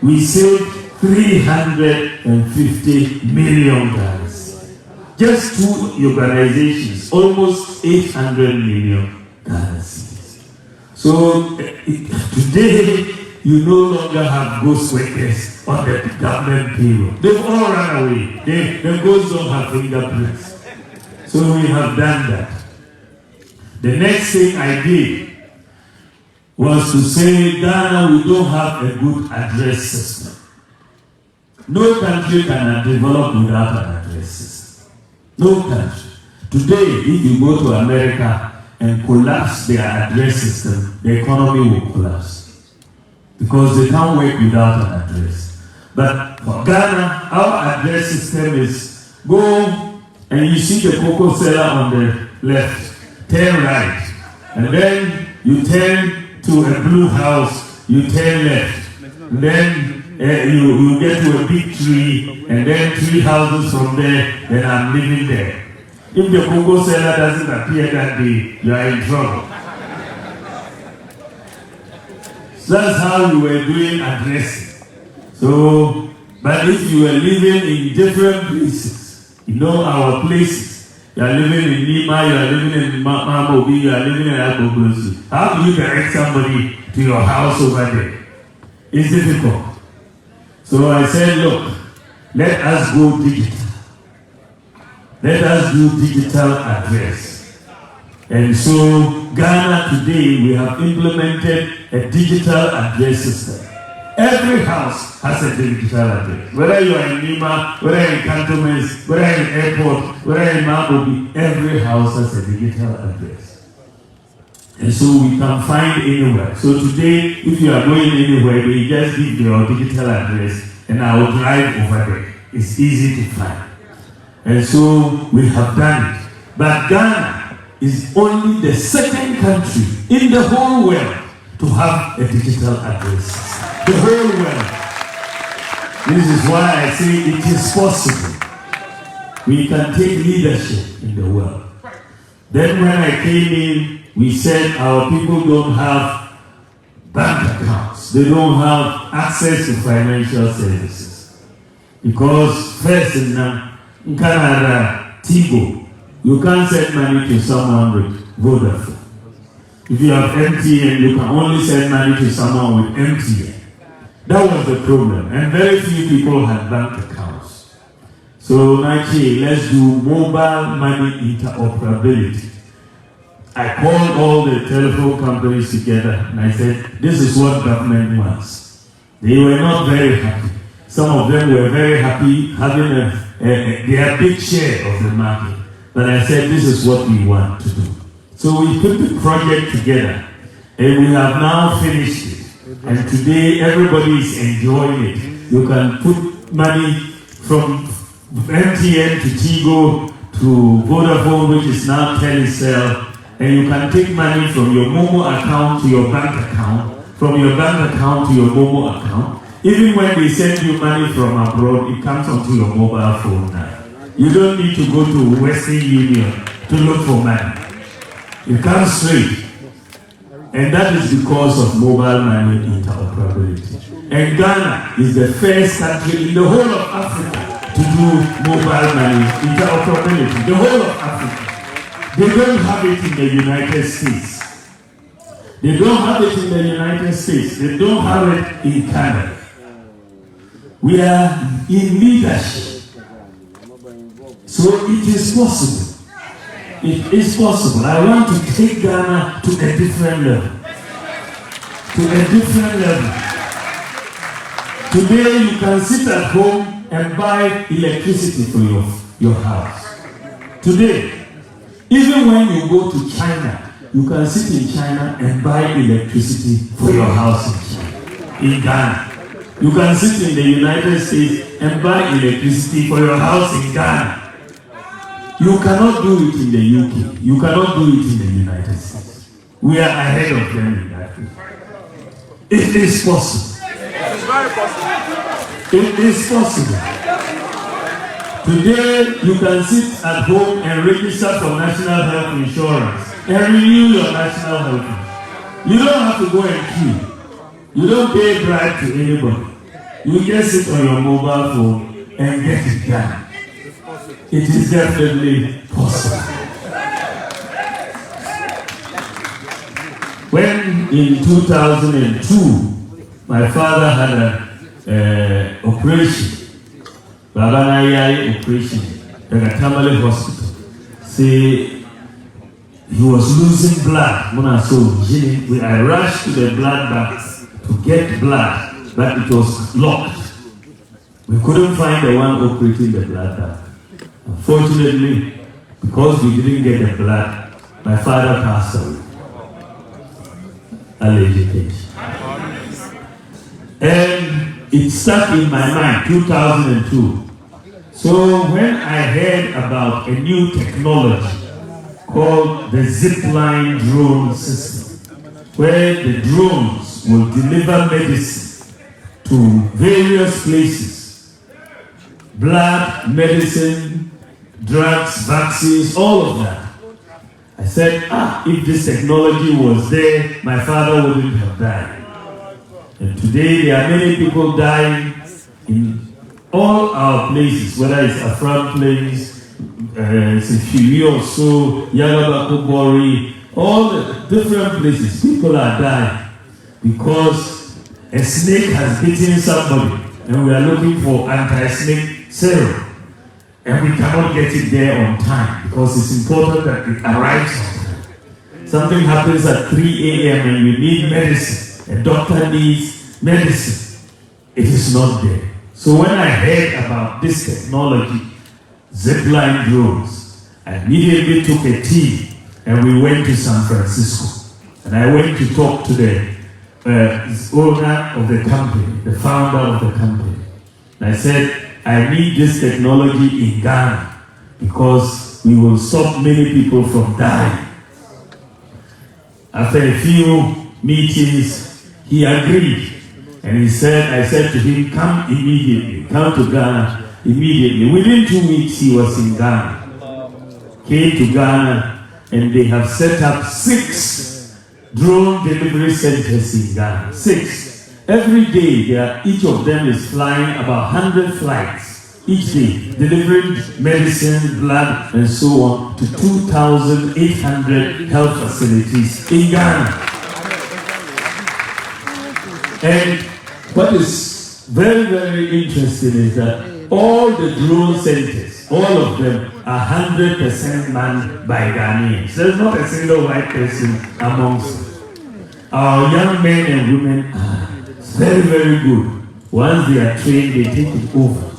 We saved 350 million Ghana cedis. Just two organizations, almost 800 million Ghana cedis. So today, you no longer have ghost workers on the government payroll. They've all run away. The ghosts don't have fingerprints. So we have done that. The next thing I did was to say, Ghana, we don't have a good address system. No country can develop without an address system. No country. Today, if you go to America, and collapse their address system, the economy will collapse. Because they can't work without an address. But for Ghana, our address system is go and you see the cocoa seller on the left, turn right. And then you turn to a blue house, you turn left. And then you get to a big tree, and then 3 houses from there, then I'm living there. If the cocoa seller doesn't appear that day, you are in trouble. So that's how we were doing addressing. So, but if you were living in different places, you know our places, you are living in Lima, you are living in Mamobi, you are living in Agbogblosi. How do you direct somebody to your house over there? It's difficult. So I said, look, let us go digital. Let us do digital address. And so Ghana today, we have implemented a digital address system. Every house has a digital address. Whether you are in Lima, whether in cantonments, whether in airport, whether in Mamobi, every house has a digital address. And so we can find anywhere. So today, if you are going anywhere, you just give your digital address and I will drive over there. It's easy to find. And so we have done it. But Ghana is only the second country in the whole world to have a digital address. The whole world. This is why I say it is possible. We can take leadership in the world. Then when I came in, we said our people don't have bank accounts. They don't have access to financial services. Because first in Canada, Tigo, you can't send money to someone with Vodafone. If you have MTN, you can only send money to someone with MTN. That was the problem. And very few people had bank accounts. So Nachi, let's do mobile money interoperability. I called all the telephone companies together and I said, this is what government wants. They were not very happy. Some of them were very happy having their big share of the market. But I said, this is what we want to do. So we put the project together and we have now finished it. And today everybody is enjoying it. You can put money from MTN to Tigo to Vodafone, which is now Telecel. And you can take money from your Momo account to your bank account, from your bank account to your Momo account. Even when they send you money from abroad, it comes onto your mobile phone now. You don't need to go to Western Union to look for money. It comes straight. And that is because of mobile money interoperability. And Ghana is the first country in the whole of Africa to do mobile money interoperability. The whole of Africa. They don't have it in the United States. They don't have it in the United States. They don't have it in Canada. We are in leadership. So it is possible. It is possible. I want to take Ghana to a different level. To a different level. Today you can sit at home and buy electricity for your house. Today. Even when you go to China, you can sit in China and buy electricity for your house in China, in Ghana. You can sit in the United States and buy electricity for your house in Ghana. You cannot do it in the UK. You cannot do it in the United States. We are ahead of them in that way. It is possible. It is very possible. It is possible. Today, you can sit at home and register for national health insurance and renew your national health insurance. You don't have to go and queue. You don't pay bribe to anybody. You just sit on your mobile phone and get it done. It is definitely possible. When in 2002, my father had an operation. Babanayai operation at a Tamale hospital. Say he was losing blood. I rushed to the blood bank to get blood, but it was locked. We couldn't find the one operating the blood bank. Unfortunately, because we didn't get the blood, my father passed away. Allegedly. And it stuck in my mind, 2002. So when I heard about a new technology called the zipline drone system, where the drones will deliver medicine to various places, blood, medicine, drugs, vaccines, all of that. I said, if this technology was there, my father wouldn't have died. And today there are many people dying in all our places, whether it's Afram Plains, Sifiri or so, Yagabakobori, all the different places, people are dying because a snake has bitten somebody and we are looking for anti-snake serum. And we cannot get it there on time because it's important that it arrives on time. Something happens at 3 a.m. and you need medicine. A doctor needs medicine. It is not there. So when I heard about this technology, zipline drones, I immediately took a team and we went to San Francisco. And I went to talk to the owner of the company, the founder of the company. And I said, I need this technology in Ghana because we will stop many people from dying. After a few meetings, he agreed. And I said to him, come immediately, come to Ghana immediately. Within 2 weeks, he was in Ghana. Came to Ghana, and they have set up 6 drone delivery centers in Ghana. 6. Every day, each of them is flying about 100 flights each day, delivering medicine, blood, and so on to 2,800 health facilities in Ghana. And what is very, very interesting is that all the drone centers, all of them are 100% manned by Ghanaians. There's not a single white person amongst them. Our young men and women are very, very good. Once they are trained, they take it over.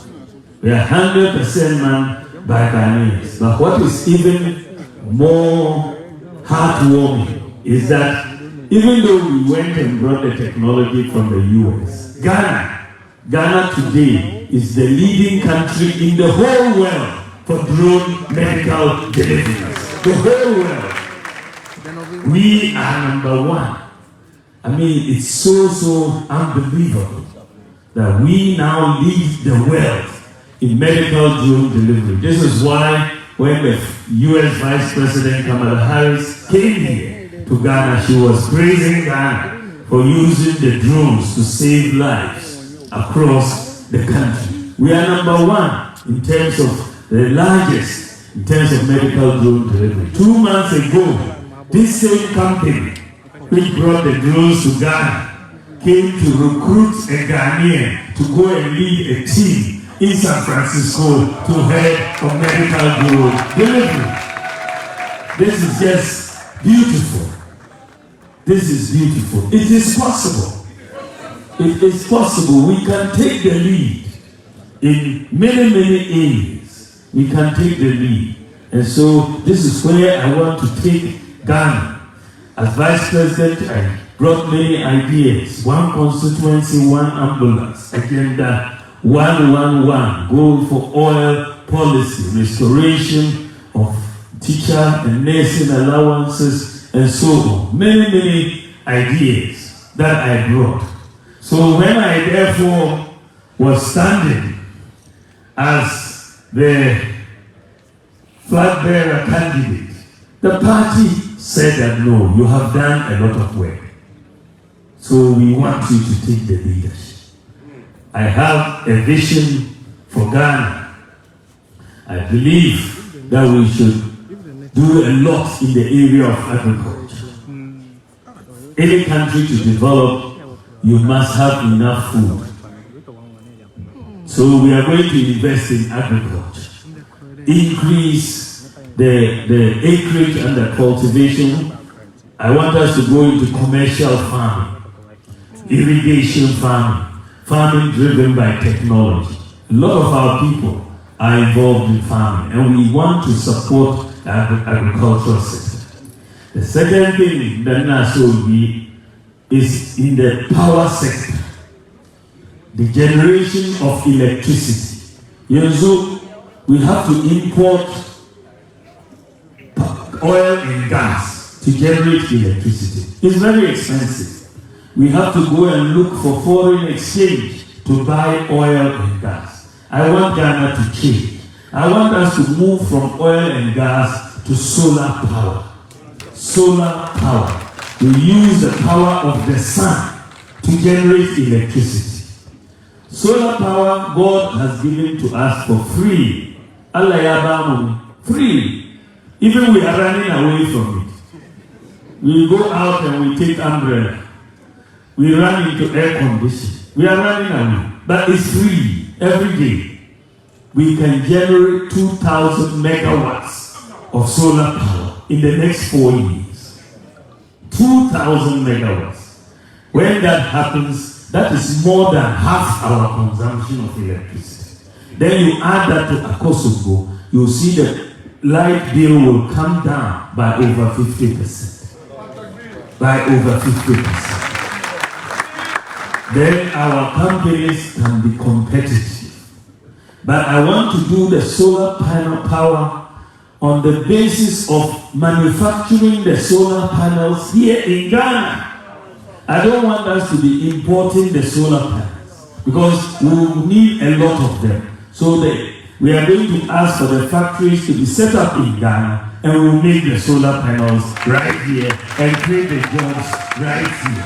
We are 100% manned by Ghanaians. But what is even more heartwarming is that even though we went and brought the technology from the US, Ghana today is the leading country in the whole world for drone medical deliveries. The whole world. We are number 1. I mean, it's so unbelievable that we now lead the world in medical drone delivery. This is why when the US Vice President Kamala Harris came here to Ghana, she was praising Ghana for using the drones to save lives across the country. We are number 1 in terms of the largest in terms of medical drone delivery. 2 months ago, this same company which brought the drones to Ghana came to recruit a Ghanaian to go and lead a team in San Francisco to head for medical drone delivery. This is just beautiful. This is beautiful. It is possible. It is possible. We can take the lead in many, many areas. We can take the lead. And so this is where I want to take Ghana. As Vice President, I brought many ideas. 1 constituency, 1 ambulance. Agenda 111. Goal for oil policy. Restoration of teacher and nursing allowances and so on. Many, many ideas that I brought. So when I therefore was standing as the flag bearer candidate, the party said that no, you have done a lot of work. So we want you to take the leadership. I have a vision for Ghana. I believe that we should do a lot in the area of agriculture. Any country to develop, you must have enough food. So we are going to invest in agriculture, increase the acreage and the cultivation. I want us to go into commercial farming, irrigation farming, farming driven by technology. A lot of our people are involved in farming, and we want to support the agricultural sector. The second thing that will be is in the power sector, the generation of electricity. We have to import oil and gas to generate electricity. It's very expensive. We have to go and look for foreign exchange to buy oil and gas. I want Ghana to change. I want us to move from oil and gas to solar power. Solar power. We use the power of the sun to generate electricity. Solar power, God has given to us for free. Allah yabamu, free. Even we are running away from it. We go out and we take umbrella. We run into air conditioning. We are running away. But it's free every day. We can generate 2,000 megawatts of solar power in the next 4 years. 2,000 megawatts. When that happens, that is more than half our consumption of electricity. Then you add that to Akosombo, you'll see the light bill will come down by over 50%. By over 50%. Then our companies can be competitive. But I want to do the solar panel power on the basis of manufacturing the solar panels here in Ghana. I don't want us to be importing the solar panels because we will need a lot of them. So we are going to ask for the factories to be set up in Ghana, and we will make the solar panels right here and create the jobs right here.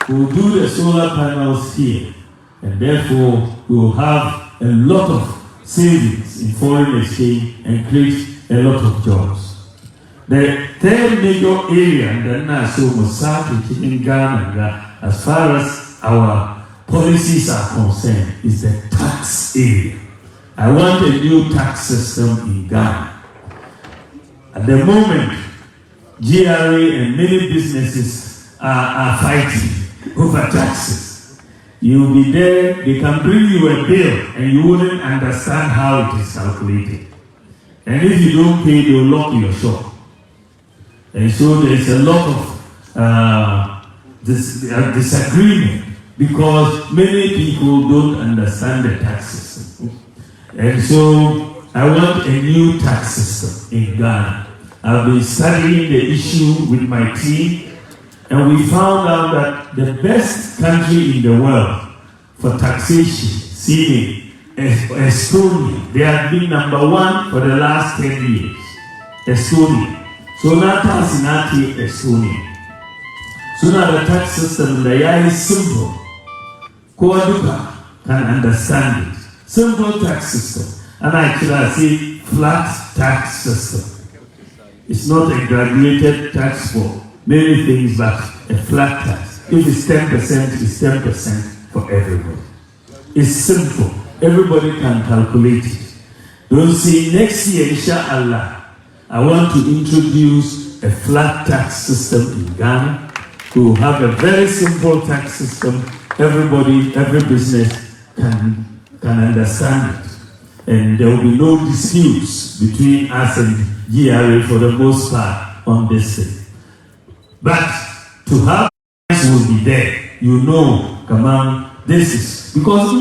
We will do the solar panels here, and therefore we will have a lot of savings in foreign exchange and create a lot of jobs. The third major area that Naso Mosaki in Ghana, as far as our policies are concerned, is the tax area. I want a new tax system in Ghana. At the moment, GRA and many businesses are fighting over taxes. You'll be there, they can bring you a bill and you wouldn't understand how it is calculated. And if you don't pay, they'll lock your shop. And so there's a lot of disagreement because many people don't understand the tax system. And so I want a new tax system in Ghana. I've been studying the issue with my team, and we found out that the best country in the world for taxation, see Estonia, they have been #1 for the last 10 years. Estonia. So now tax in Estonia. So now the tax system there is simple. Koaduka can understand it. Simple tax system. And actually I say flat tax system. It's not a graduated tax for many things, but a flat tax. If it's 10%, it's 10% for everybody. It's simple. Everybody can calculate it. Don't say next year, inshallah, I want to introduce a flat tax system in Ghana. We will have a very simple tax system. Everybody, every business can understand it. And there will be no disputes between us and GRA for the most part on this thing. But to have will be there. You know, come on, this is because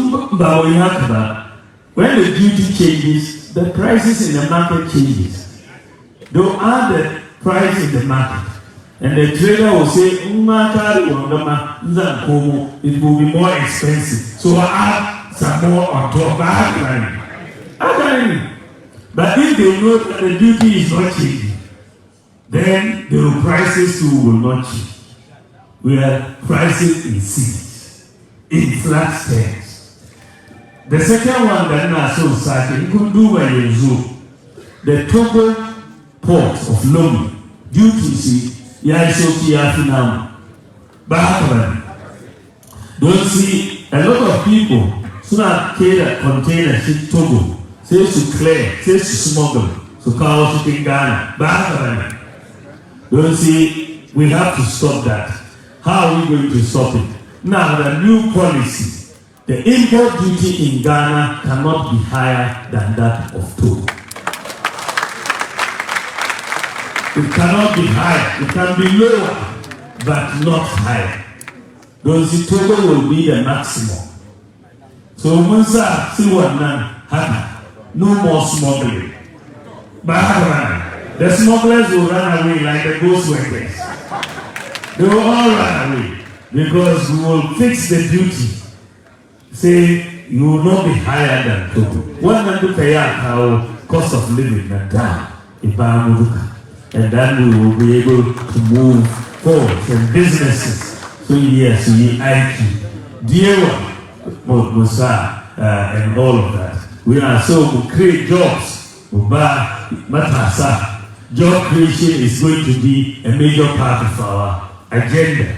when the duty changes, the prices in the market changes. They'll add the price in the market. And the trader will say, it will be more expensive. So I add some more on top. But if they know that the duty is not changing, then the prices too will not change. We are pricing in seeds, in flat terms. The second one that I saw starting, you could do by your zoo. The Togo port of Lomé, due to see, don't see a lot of people soon as carry container ship Togo, says to clear, says to smuggle, so call shipping Ghana. Don't see, we have to stop that. How are we going to stop it? Now the new policy, the import duty in Ghana cannot be higher than that of Togo. It cannot be higher. It can be lower, but not higher. Those Togo will be the maximum. So Musa, see what now? No more smuggling. But the smugglers will run away like the ghost workers. They will all run away because we will fix the duty. Say you will not be higher than Togo. One man look at how cost of living and down in and then we will be able to move forward and businesses. So yes, we need IQ, dear one, Musa, and all of that. We are so to create jobs. Job creation is going to be a major part of our agenda.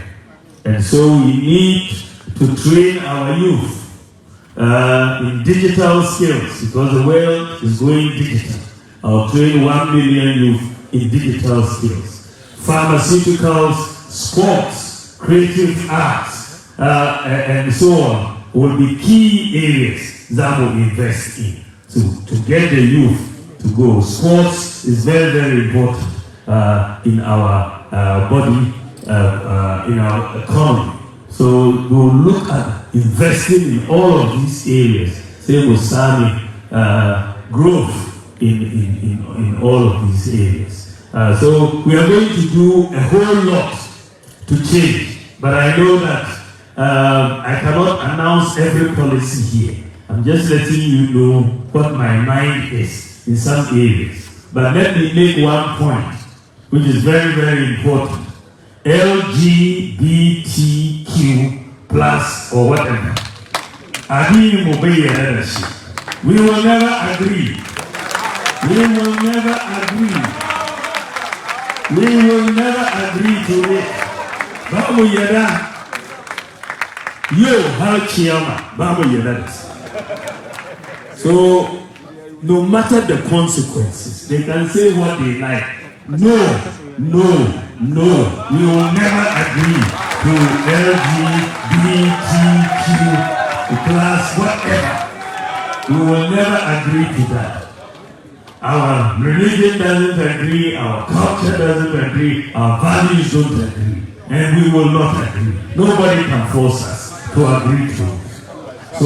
And so we need to train our youth in digital skills because the world is going digital. I'll train 1 million youth in digital skills. Pharmaceuticals, sports, creative arts, and so on will be key areas that will invest in to get the youth to go. Sports is very, very important in our body, in our economy. So we'll look at investing in all of these areas same with Sami, growth in all of these areas. So we are going to do a whole lot to change, but I know that I cannot announce every policy here. I'm just letting you know what my mind is in some areas. But let me make one point, which is very, very important. LGBTQ plus or whatever. We will never agree. We will never agree. We will never agree to it. Babu Yada. Yo, how Chiama. Babu Yada. So, no matter the consequences, they can say what they like. No. We will never agree to LGBTQ plus whatever. We will never agree to that. Our religion doesn't agree, our culture doesn't agree, our values don't agree, and we will not agree. Nobody can force us to agree to it. So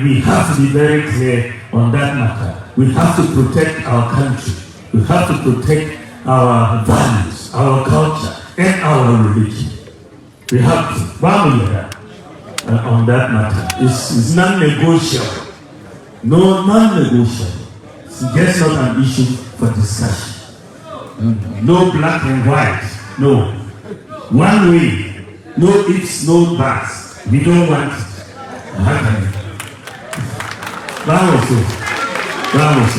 we have to be very clear on that matter. We have to protect our country. We have to protect our values, our culture, and our religion. We have to. On that matter. It's non-negotiable. No, non-negotiable. It's just not an issue for discussion. No black and white. No. One way. No ifs, no buts. We don't want it. Vamos.